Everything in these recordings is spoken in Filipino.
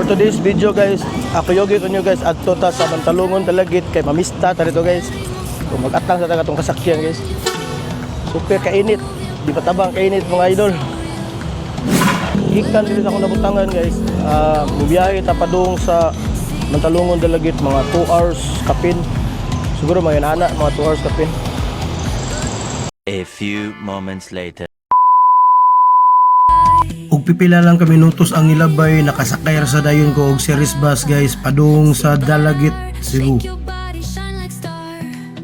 today's video guys, ako yogi ko nyo guys adto ta sa Mantalungon Dalagit kay mamista ta dito guys. Kung mag-atang sa tagatong kasakyan guys. Super kainit, di pa tabang kainit mga idol. Hikan dito sa akong nabutangan guys. Biyahe ta padung sa Mantalungon Dalagit mga 2 hours kapin. Siguro mga inana mga 2 hours kapin. A few moments later. Ug pipila lang ka minutos ang ilabay nakasakay ra sa dayon ko og series bus guys padung sa Dalagit, Cebu.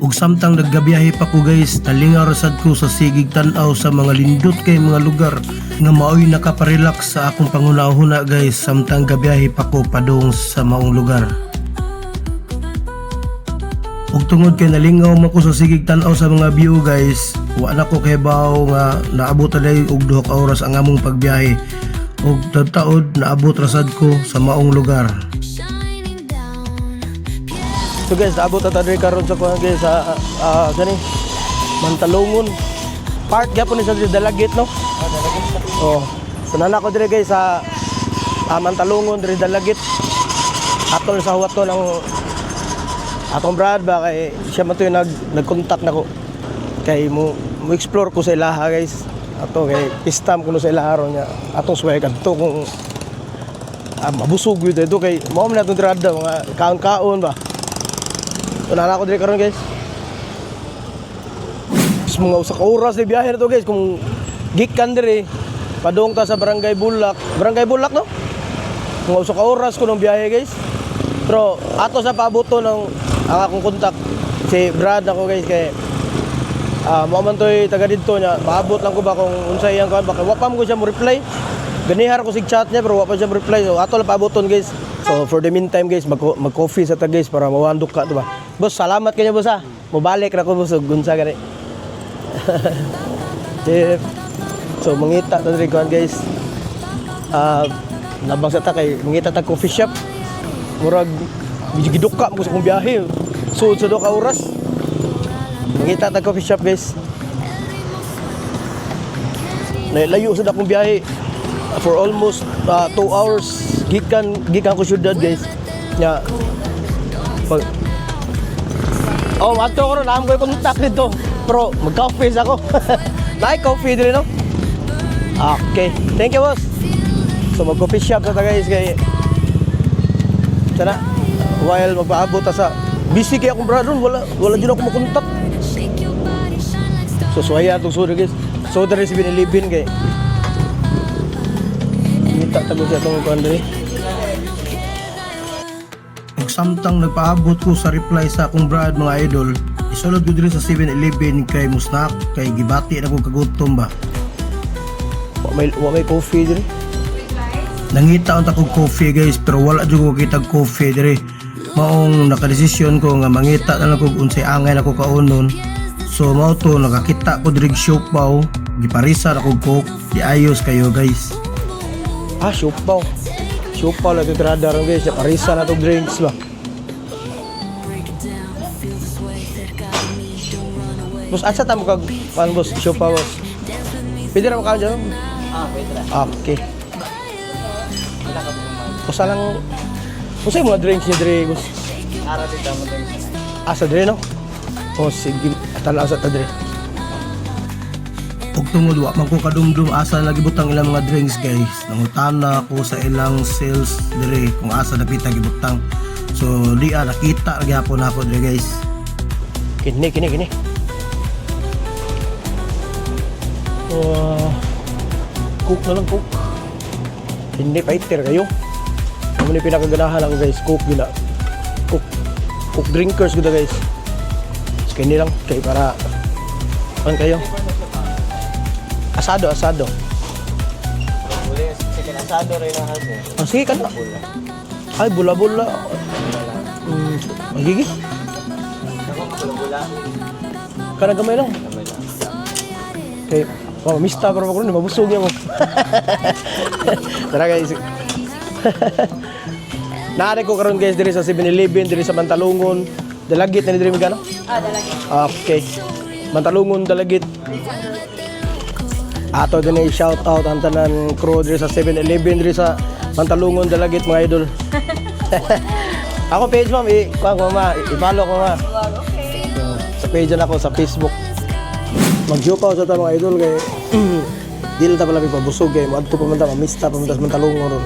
Ug samtang naggabiyahe pa ko guys, talingaw ra sad ko sa sigig tan-aw sa mga lindot kay mga lugar nga maoy nakaparelax sa akong panghuna-huna guys samtang gabiyahe pa ko padung sa maong lugar. Ug tungod kay nalingaw man ko sa sigig tan-aw sa mga view guys, wa na ko kahibaw nga naabot taday og 2 ka oras ang among pagbiyahe. Ug taud naabot ra sad ko sa maong lugar. So guys, naabot ta diri karon sa kuan guys sa gani Mantalungon. Part gyapon ni sa Dalagit no? Dalagit. Oh. So nana ko diri guys sa Mantalungon diri Dalagit. Atol sa huwaton ang atong brad ba kay siya man to yung nag-contact nako. Kay mo explore ko sa ilaha guys. Ato kay pistam kuno sa ilaha ron nya atong suway kadto kung mabusog gyud dito kay mao man atong tirada mga kaon-kaon ba. So nana ko diri karon guys. Mga usa ka oras na biyahe na to guys kung gikan diri padung ta sa Barangay Bulak. Barangay Bulak no? Mga usa ka oras ko nang biyahe guys. Pero ato sa paaboto ng ang akong kontak si Brad ako guys kay mo man toy taga didto nya maabot lang ko ba kung unsay iyang kan baka wa pa mo siya mo reply. Ganihar ko sig chat niya pero wa pa siya mo reply. So ato lang paaboton guys. So for the meantime guys mag-coffee sa ta guys para mawandok ka to ba. Boss, salamat kanya boss ha. Mobalik ra ko boss ug unsa gani. So mangita ta diri kan guys. Nabang sa ta kay mangita ta coffee shop. Murag medyo giduka mo sa kong biyahe. Suod sa 2 ka oras. Mangita ta coffee shop guys. Layo sa akong biyahe for almost 2 hours. Gikan ko syudad guys. Nya pag ato ko ron am ko kontak dito. Pero mag-coffee ako. Like coffee dito no. Okay. Thank you boss. So mag-coffee shop sa ta guys kay sana while magpaabot sa busy kay akong brother wala jud ako makontak. So suwaya itong sorry guys. So dari 7-Eleven kay kita tago sa itong kuan diri. Ug samtang nagpaabot ko sa reply sa akong brad mga idol, isulod ko diri sa 7-Eleven kay musnak kay gibati na ko kagutom ba. Wa may coffee diri. Nangita ang takog coffee guys pero wala jud ko kitag coffee diri. Maong nakadesisyon ko nga mangita na lang kog unsay angay nako kaunon. So mao to nakakita ko diri siopaw, giparisa na kog coke, diayos kayo guys. Siopaw. Siopaw lang yung radar guys, parisa na tong drinks ba. Boss, asa ta mo kag pan boss siopaw boss. Pwede ra mo ka dyan? Pwede ra. Okay. Kusa lang kusa yung mga drinks niya diri boss. Ara dito mo drinks. Asa diri no? O sige, atala asa ta diri. Ug tungod wa man ko kadumdum asa lagi butang ilang mga drinks guys. Nangutana ako sa ilang sales diri kung asa dapita gibutang. So di nakita lagi hapon ako diri guys. Kini. Cook na lang cook. Hindi fighter kayo. Ano ni pinakaganahan ako guys, cook gina. Cook drinkers gud guys. Kini lang kay para an kayo. Asado. Uli chicken asado rin ang hase. Sige ka na. Ay, bula-bula. Magigi. Bula-bula. Kanang gamay lang. Okay. Oh, mista pero ako rin, mabusog niya mo. Tara guys. Naari ko karon guys diri sa 7-Eleven, diri sa Mantalungon. Dalagit na diri magano? Dalagit. Okay. Mantalungon, Dalagit. Ato din ay shout out ang tanan crew diri sa 7-Eleven diri sa Mantalungon Dalagit mga idol. Ako page ma'am, i-follow ko ma. Sa page na ako sa Facebook. Mag-joke ako sa ta mga idol kay dili ta pala pabusog kay moadto pa man ta mamista pa man ta sa Mantalungon ron.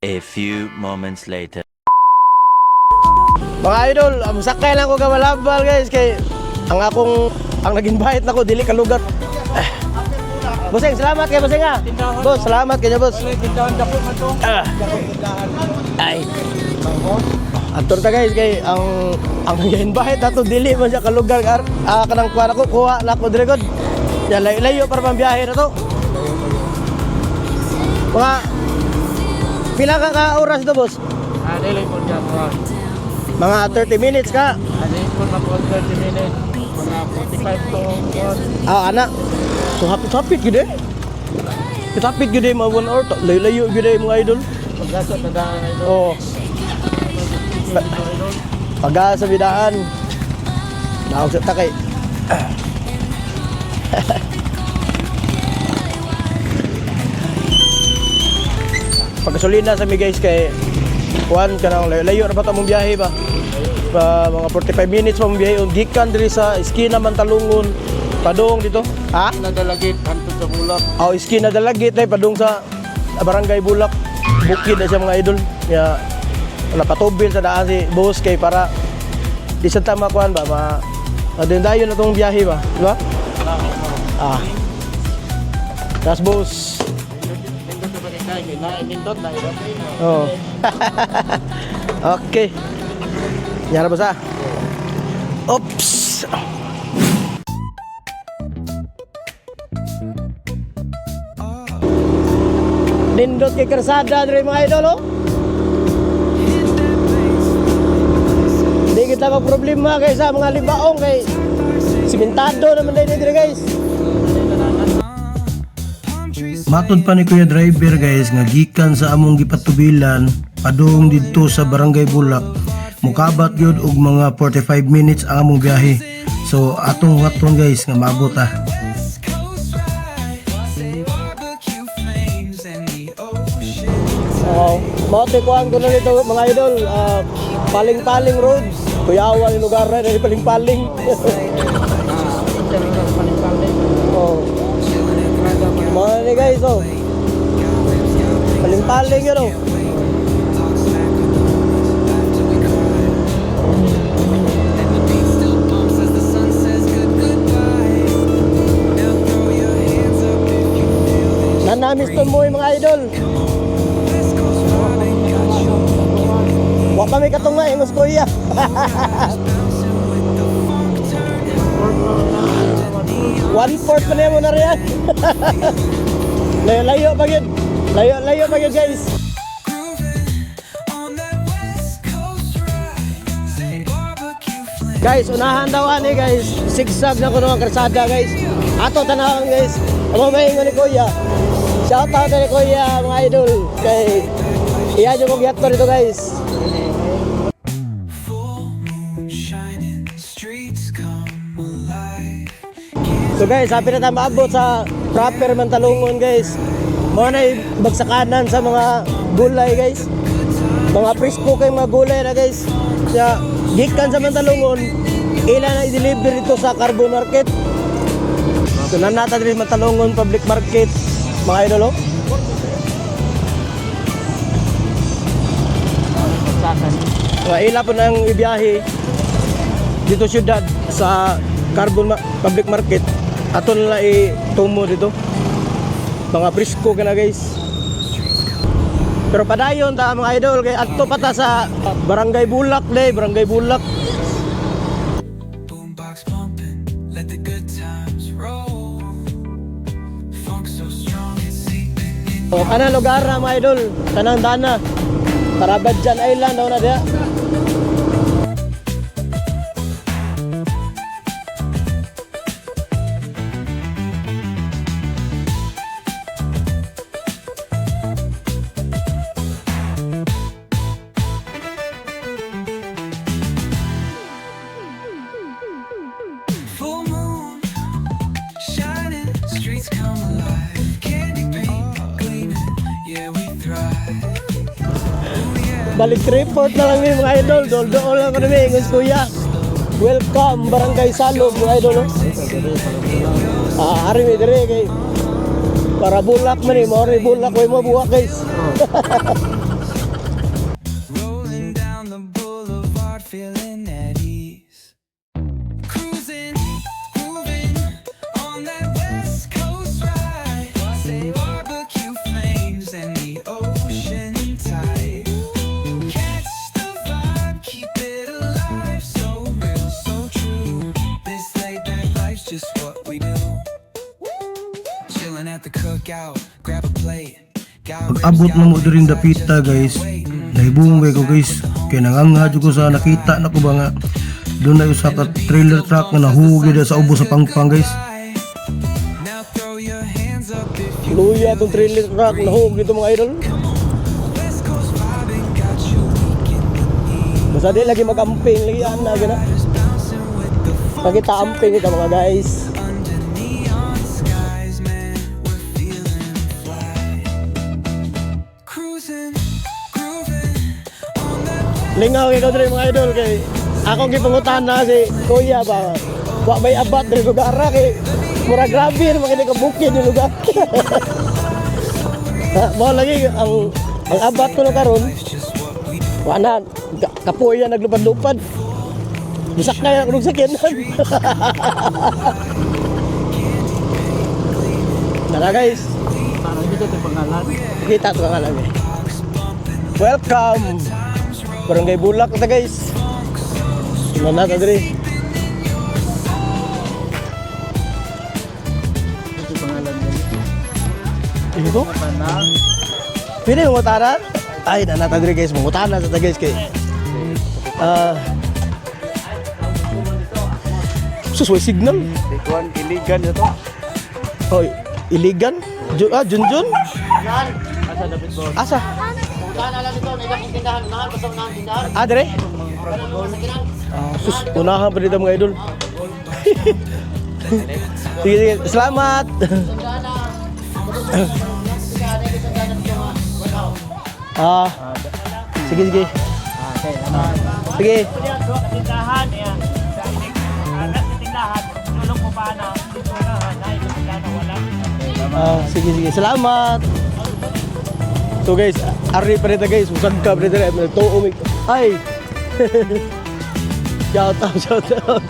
A few moments later. Mga idol, sakay lang ko ka malabal guys kay ang nag-invite nako dili ka lugar. Bossing, salamat kay Bossing ha. Boss, salamat kay boss. Ay. Atur ta guys kay ang nag-invite ato dili man siya ka lugar kanang kuha nako kuha nako dire god. Ya layo para pambiyahe na to. Mga pila ka oras to boss? Dili po dyan po. Mga 30 minutes ka. Dili po na po 30 minutes. Mga 45 to 1. Ana. So hapit gid eh. Kitapit gid mga 1 hour. Layo gid mga idol. Pagkasa tadaan ito. Oh. Pagka sa bidaan. Naog sa takay. Pagkasulina sa mi guys kay kuan kanang layo ra ba ta mong biyahe ba? Mga 45 minutes pa mong biyahe gikan diri sa Iskina Mantalungon padung dito. Ha? Nadalagit hantud sa Bulak. Iskina Dalagit ay padung sa Barangay Bulak. Bukid na siya mga idol. Ya napatubil sa daan si boss kay para di sa tama kuan ba dayon na tong biyahe ba, di ba? Tas boss. Oh. Okay. Nyara basa. Oops. Nindot kay karsada diri mga idol oh. Hindi kita problema kay sa mga libaong kay simentado naman diri guys. Matod pa ni Kuya Driver guys nga gikan sa among gipatubilan padung didto sa Barangay Bulak mukabat gyud og mga 45 minutes ang among biyahe. So atong haton guys nga maabot ah. Mote ko ang tunan nito mga idol, paling-paling road. Kuyawan yung lugar na rin paling-paling. Oh. Mga ni guys oh. Paling-paling yun oh. Nanamis to mo yung mga idol. Wa pa may katungay ngos kuya. One-fourth pa niya mo na riyan. Layo pa yun. Layo pa yun guys. Guys, unahan daw ani guys. Sigsag na ko ng karsada guys. Ato tanawan guys. Amo mahingon ni kuya. Shout out ni kuya mga idol. Kay iya yung kong yato dito guys. So guys, happy na tayo maabot sa proper Mantalungon guys. Mga na bagsakanan sa mga gulay guys. Mga presko kay mga gulay na guys. Kaya gikan sa Mantalungon, ilan na i-deliver dito sa Carbo Market. So nanata rin Mantalungon Public Market mga idol oh. Mga ila po nang ibiyahe dito syudad sa Carbon Public Market. Ato nila itumo dito. Mga presko ka na guys. Pero padayon ta mga idol kay adto pa ta sa Barangay Bulak le, Barangay Bulak. O kana lugar na mga idol, tanang dana. Tarabadjan Island daw na dia. Balik report na lang ni mga idol. Dool lang ko na may ingon kuya. Welcome Barangay Salog mga idol. No? Ari mi dire kay para bulak man mo ri bulak way mo buwak guys. Rolling down the boulevard, feeling at ease. Cruising, moving on that West Coast ride. Say barbecue flames and the ocean tide. Catch the vibe, keep it alive. So real, so true. This laid back life's just what we do. Chilling at the cookout, grab a plate. Pag abot na mo diring dapita guys, nahibungay ko guys, kaya nangangadyo ko sa nakita na ko ba nga doon na usa ka trailer truck na nahugi na sa ubos sa pangpang guys. Now throw your hands up if you Luya tong trailer truck nahog dito mga idol. West Coast vibing got you weak in the knees. Basta di lagi mag-amping lagi ana gana. Bouncing with the fun Pakita amping ito mga guys. under neon skies, man. We're feeling fly. Cruising, grooving on that Lingaw kay kadre mga idol kay akong gipangutan na si Kuya ba. Wa may abat diri lugar kay mura grabe naman kini kabukid yung lugar. Mo lagi ang abat ko no karon. Wa na kapoy yan naglupad-lupad. Bisak na yung sakyanan. Tara guys. Parang dito ito pangalan. Kita to nga lang eh. Welcome. Barangay Bulak na guys. Mana ta diri? Ito pangalan nila. Ito? Panang. Pwede mo mutaran? Ay, nanata diri guys, mangutaran na ta guys kay. Susway signal. Ikuan iligan ito. Hoy, iligan? Junjun? Asa dapat ko? Asa? Sana lang ito, nailang tindahan, nahal basta unang tindahan. Dire? Sakinan, Sus, unahan pa dito mga idol. Sige, sige. Salamat. tindahan na. Tindahan na, tindahan na ito mga walaw. Sige, sige. Okay, naman. Sige. Tindahan, yan. Anak sa tindahan, tulong mo pa na. Tindahan, dahil sa tindahan wala. Sige, sige. Salamat. So guys, ari pa rin guys. Usag ka pa rin ito. Ito umig. Ay. Shout out, shout out.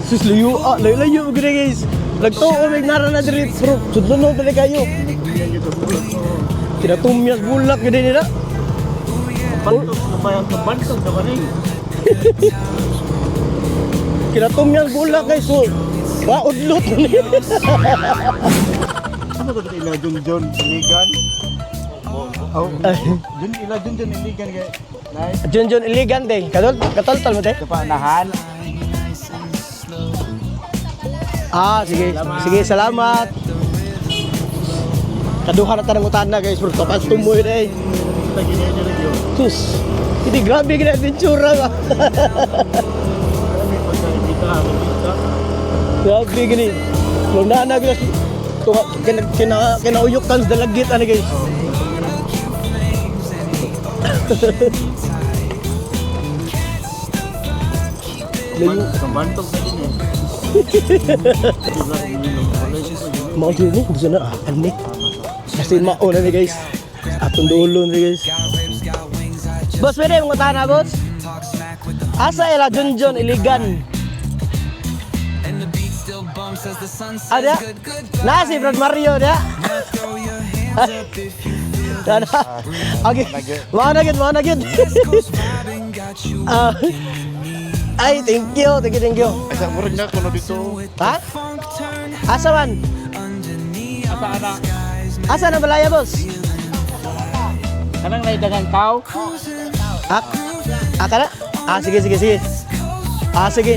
Sus, layo. Layo mo gina guys. Nagto umig nara na diri. Pero sudlunod pa rin kayo. Kinatumyas bulak gina nila. Bantok na ba yung bantok na ba rin? Kinatumyas bulak guys. So, waudlot na niya. Ano ba ito ila Junjun iligan? Oh, Junjun iligan kay. Nice. Junjun iligan day. Katoltal mo day. Ito pa nahan. Sige. Sige, salamat. Kaduha na tanang utana guys. Pero kapag tumoy na eh. Sus. Hindi grabe gina adventure ba. Grabe gini. Luna na guys. Kinauyok kan sa dalagit ano guys. Layo. Bantok na din eh. Mau diri ni gusto na ani. Kasi mauna ni guys. Atong dulo ni guys. Boss, pwede mong utana boss? Asa ila Junjun iligan. and the beat still bumps as the sun sets. Ada? Na si Brad Mario dia. Throw your hands up if you Dana. Okay. Mau na gid. vibing got you Ay, thank you. Asa murag na kuno dito. Ha? funk turn Asa man? Asa anak. Asa na balaya boss? Kanang naidagan tao. Kana? Sige. Sige.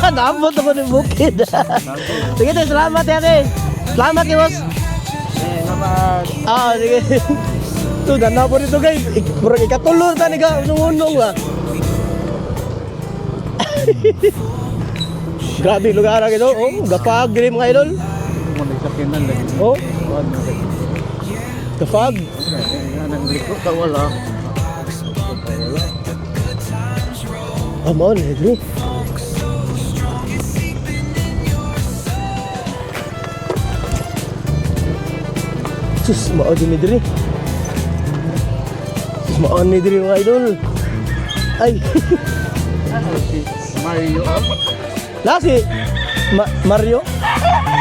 Naabot ako ng bukid. Sige, te, salamat yan, Salamat, boss. Naman. Sige. Ito, dana po rito, guys. Murag ikatulor ta ni ka. Unong-unong ba? Grabe lugar ito. Gapag, gini mga idol. mo nagsakinan lagi. Oh, Ano lagi. kafag. Yan ang liko ka wala. Mo na diri. Sus, mao din ni diri. Sus, mao ni diri mga idol. Ay, Mario. nasi Mario.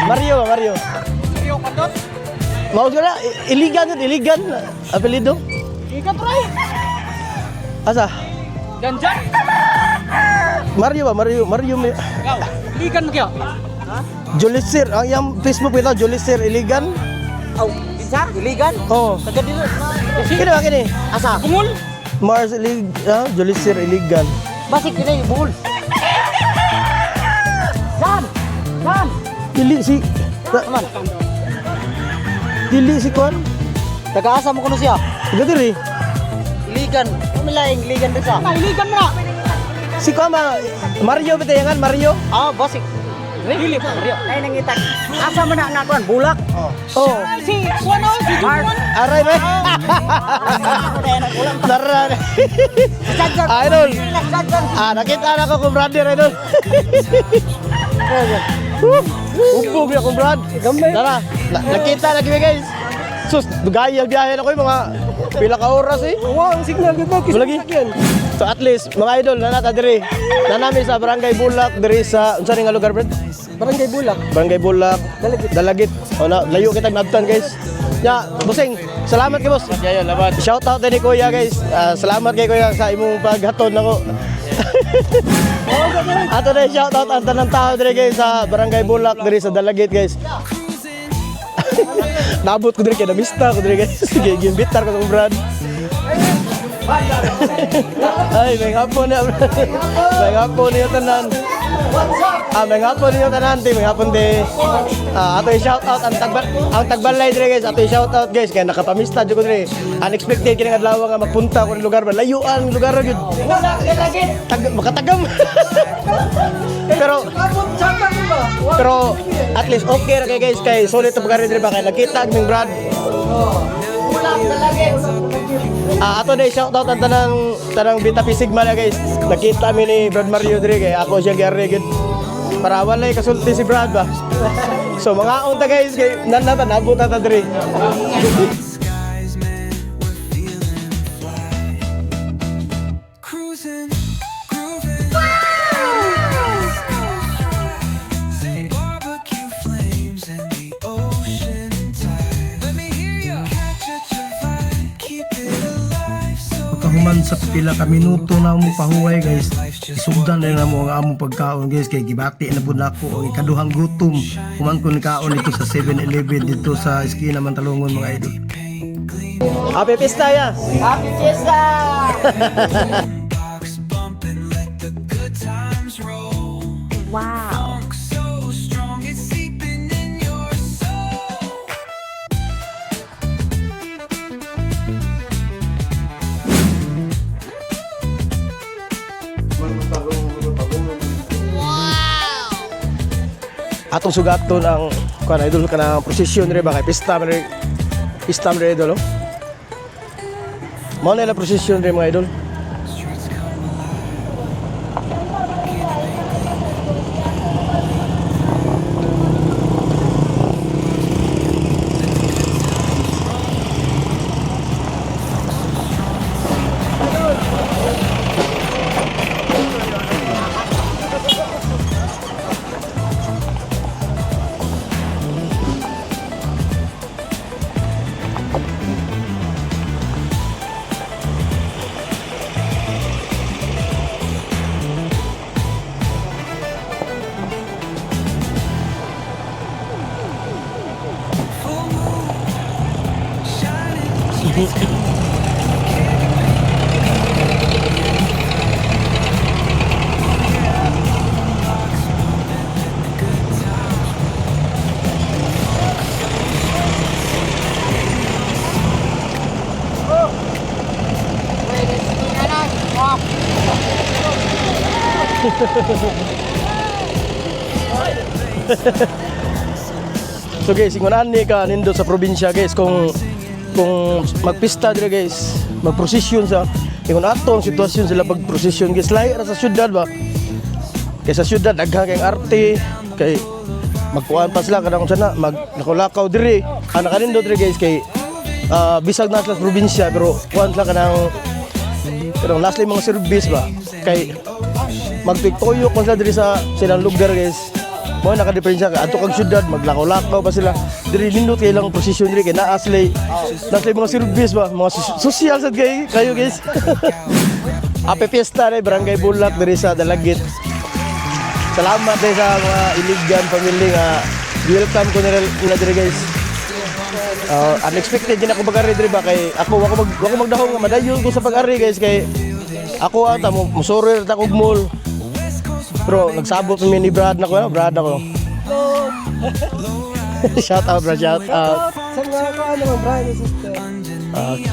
Mario. Mario Pandot. Mau juga iligan apelido. Ikan try. Asa? Ganjan. Mario ba? Mario. Ikaw. Ikan kaya. Jolisir. Ang yung Facebook ito, Jolisir Iligan. Aw, bisa? Iligan. Oh. Taga dito. Kini ba kini? Asa? Kumul. Mars Jolisir Iligan. Basik kini buhol. San. Dili si Aman. Dili si Kwan. Taga asa mo kuno siya? Taga diri. Iligan. Umilaing iligan bisa. Iligan mo na. Si Kwan ba? Mario ba tayangan? Mario? Ah, basik. Dili pa Mario. Nay nangitak. Asa man na nakuan bulak. Oh. Si Wano, si Jumon. Aray ba? Tara. Idol. Nakita na ko kung brother, idol. Upog na kung brad. Tara, nakita lagi ba guys? Sus, gaya-biyahe na ko yung mga pila ka oras eh. Wow, ang signal dito. Lagi. So at least, mga idol, nanata diri. Nanami sa Barangay Bulak, diri sa, unsa nga lugar, Brad? Barangay Bulak. Barangay Bulak, Dalagit. O na, layo kita nabtan guys. Ya, Busing, salamat kay boss. Shout out ni Kuya guys. Salamat kay Kuya sa imong paghaton nako. Ato na shout out ang tanang tao dire guys sa Barangay Bulak diri sa Dalagit guys. Nabot ko diri kay namista ko diri guys. Sige, gimbitar ko sa Brad. Ay, may hapon na. May hapon niyo tanan. May hapon niyo tanan, may hapon de. Ato i-shout out ang tagbalay dire guys. Ato i-shout out guys kay nakapamista jud ko dire. Unexpected kini adlaw nga magpunta ko ni lugar ba. Layuan lugar gyud. Makatagam. Pero at least okay ra kay guys kay solid to pagari dire ba kay nakita aming Brad. Ato na shout out ang tanang Beta Pi Sigma na guys. Nakita mi ni Brad Mario dire kay ako siya gyari gid. Para wala kasulti si Brad ba. So mga unta guys kay nanata nabot ta dire. Skies, man, we're feeling fly. Cruising, grooving. Say barbecue flames and the ocean tide. Let me hear you catch your vibe, keep it alive. So Pagkahuman sa pila ka minuto na mo pahuway guys, isugdan na na mo ang among pagkaon guys kay gibati na pud nako ang ikaduhang gutom. Human ko ni kaon dito sa 7-Eleven dito sa esquina Mantalongon mga idol. Happy Pista ya. Happy Fiesta! box bumping, let the good times roll. Wow. Funk so strong, it's seeping in your soul. Atong sugaton ang kuan idol kana prosesyon dire ba kay pista man dire idol. Mo na la prosesyon dire mga idol. So guys, ingunan ni ka nindo sa probinsya guys kung magpista dire guys, magprosesyon sa ingon ato ang sitwasyon sila pagprosesyon guys lahi ra sa syudad ba. Kay sa syudad daghang kay arte kay magkuan pa sila kadang sana nakulakaw dire. Ana kanindo dire guys kay bisag na sa probinsya pero kuan sila kanang last mga service ba kay magtuig-tuyok man sila dire sa silang lugar guys. Mo naka-diferensya ka ato kag syudad maglakaw-lakaw pa sila. Diri nindot kay lang posisyon diri kay naaslay mga service ba, mga social sad kayo guys. Happy fiesta rin, Barangay Bulak diri sa Dalagit. Salamat din sa mga Iligan family nga welcome ko nila diri guys. Unexpected din ako mag-ari diri ba kay ako magdahong nga madayon ko sa pag-ari guys kay ako ata musurir ta kog mall. Pero nagsabot mi ni Brad na ko, Brad ako. Shout out, bro, shout out. Sa mga kaano mo, brother and sister.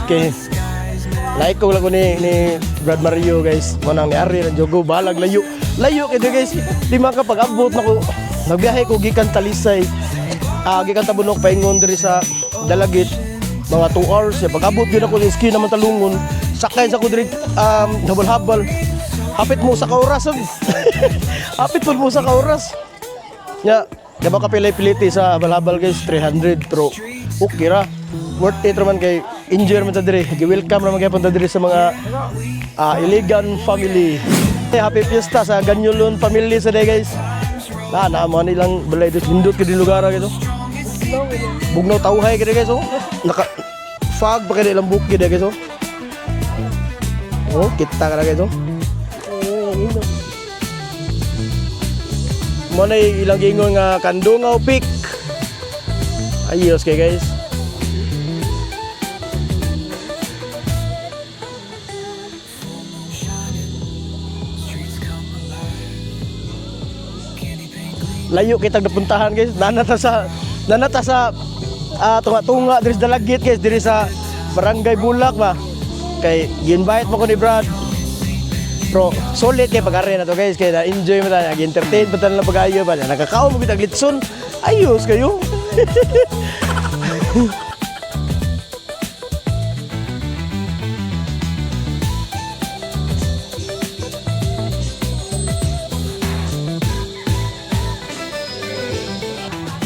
Okay. Like ko lang ko ni Brad Mario guys. Manang ni Ari ng Jogo balag layo. Layo kay guys. Di man ka pag-abot na ko. Nagbiyahe ko gikan Talisay. Gikan Tabunok paingon diri sa Dalagit. Mga 2 hours. Pag-abot gyud ako sa ski naman Talungon. Sakay sa ko diri habal-habal. Hapit mo sa kauras. Hapit mo sa kauras. Ya, diba ka pilay-piliti sa habal-habal guys, 300 pero okay ra. Worth it raman kay enjoy man ta diri. Gi-welcome raman gyapon ta diri sa mga Iligan family. Happy fiesta sa Ganyulon family sa day guys. Na mo nilang balay dos hindot kay lugar gito. Bugnaw tawhay kay guys oh. Naka fog pa kay ilang bukid guys oh. Oh, kita ka guys oh. Mo na ilang gingon nga Kandungaw Peak. Ayos kay guys. Layo kitang napuntahan guys. Nanata sa tunga-tunga diri sa Dalagit guys, diri sa Barangay Bulak ba. Kay gi-invite mo ko ni Brad. Pero solid kay pag-ari na to guys, kaya na-enjoy mo tayo, nag-entertain pa tayo ng pag-ayo ba, nakakao mo kitang litson, ayos kayo.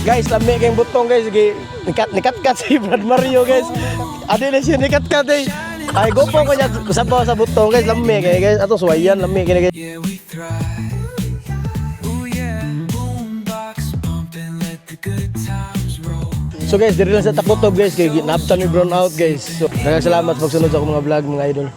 Guys, lami kayong butong guys, nikat-kat si Brad Mario guys, adi na siya nikat-kat eh. Ay, go po ko niya sa butong guys, lami kaya guys, ato suwayan, lami kaya guys. Yeah, we thrive. Ooh yeah, boombox pumping, let the good times roll. So guys, diri lang sa Takutob guys, kay ginabtan ni Brown out guys. So, salamat sa pagsunod sa akong mga vlog mga idol.